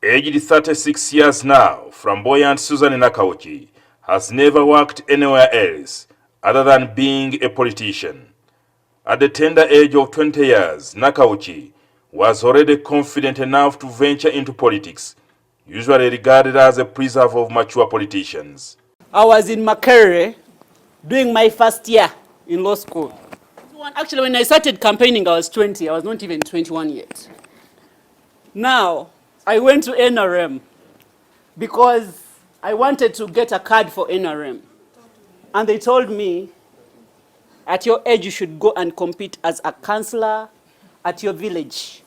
Aged 36 years now, flamboyant Susan Nakawuki has never worked anywhere else other than being a politician. At the tender age of 20 years, Nakawuki was already confident enough to venture into politics, usually regarded as a preserve of mature politicians. I was in Makerere doing my first year in law school. Actually, when I started campaigning, I was 20. I was not even 21 yet. Now, I went to NRM because I wanted to get a card for NRM. And they told me, at your age, you should go and compete as a councillor at your village.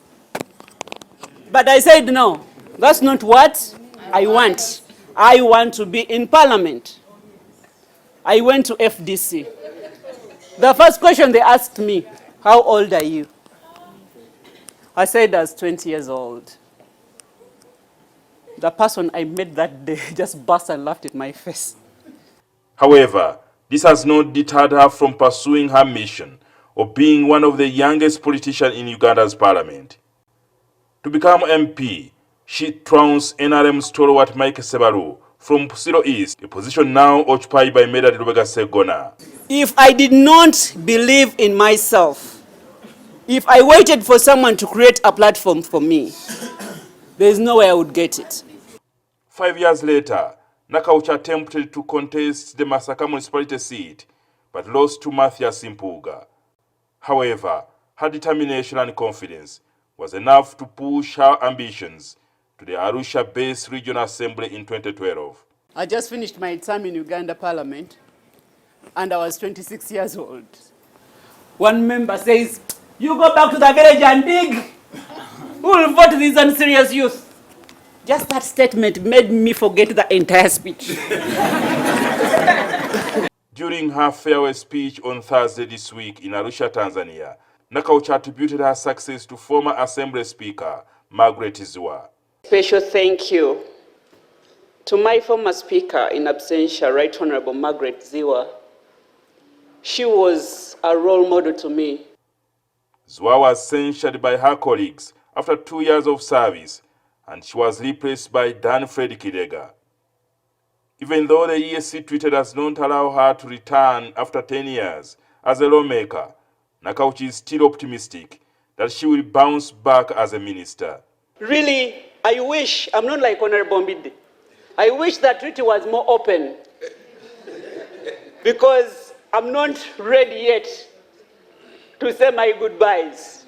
But I said, no, that's not what I want. I want to be in parliament. I went to FDC. The first question they asked me, how old are you? I said I was 20 years old. The person I met that day just burst and laughed at my face. However, this has not deterred her from pursuing her mission of being one of the youngest politicians in Uganda's parliament. To become MP, she trounced NRM stalwart Mike Sebaru from Pusiro East, a position now occupied by Medard Lubega Segona. If I did not believe in myself, if I waited for someone to create a platform for me, there is no way I would get it. 5 years later, Nakawuki attempted to contest the Masaka municipality seat, but lost to Mathias Impuga. However, her determination and confidence was enough to push her ambitions to the Arusha-based regional assembly in 2012. I just finished my term in Uganda Parliament, and I was 26 years old. One member says, you go back to the village and dig. Who will vote these unserious youth? Just that statement made me forget the entire speech. During her farewell speech on Thursday this week in Arusha, Tanzania, Nakawuki attributed her success to former Assembly Speaker Margaret Zua. Special thank you to my former Speaker in absentia, Right Honorable Margaret Zua. She was a role model to me. Zua was censured by her colleagues after 2 years of service, and she was replaced by Dan Fred Kidega. Even though the EAC treaty does not allow her to return after 10 years as a lawmaker, Nakawuki is still optimistic that she will bounce back as a minister. Really, I wish, I'm not like Honorable Mbidde, I wish that treaty was more open because I'm not ready yet to say my goodbyes.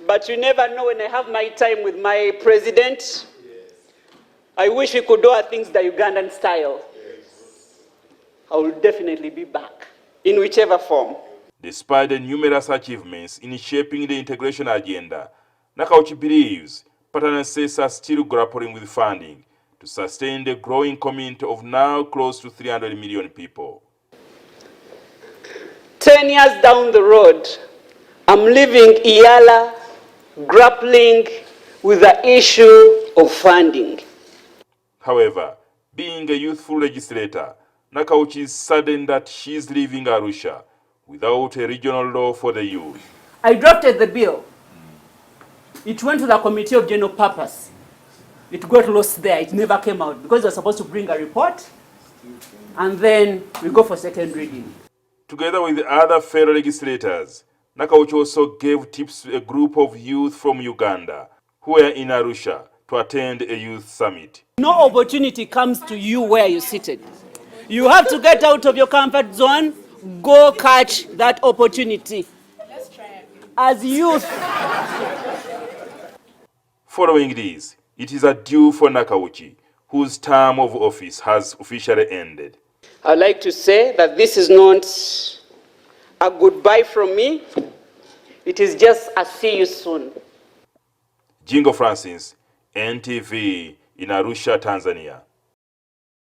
But you never know. When I have my time with my president, I wish we could do our things the Ugandan style. I will definitely be back, in whichever form. Despite the numerous achievements in shaping the integration agenda, Nakawuki believes partners are still grappling with funding to sustain the growing community of now close to 300 million people. 10 years down the road, I'm leaving EALA, grappling with the issue of funding. However, being a youthful legislator, Nakawuki is saddened that she is leaving Arusha without a regional law for the youth. I drafted the bill. It went to the Committee of General Purpose. It got lost there. It never came out because we were supposed to bring a report and then we go for second reading. Together with the other fellow legislators, Nakawuki also gave tips to a group of youth from Uganda who were in Arusha to attend a youth summit. No opportunity comes to you where you're seated. You have to get out of your comfort zone, go catch that opportunity. Let's try as youth. Following this, it is adieu for Nakawuki, whose term of office has officially ended. I'd like to say that this is not a goodbye from me. It is just a see you soon. Jjingo Francis, NTV in Arusha, Tanzania.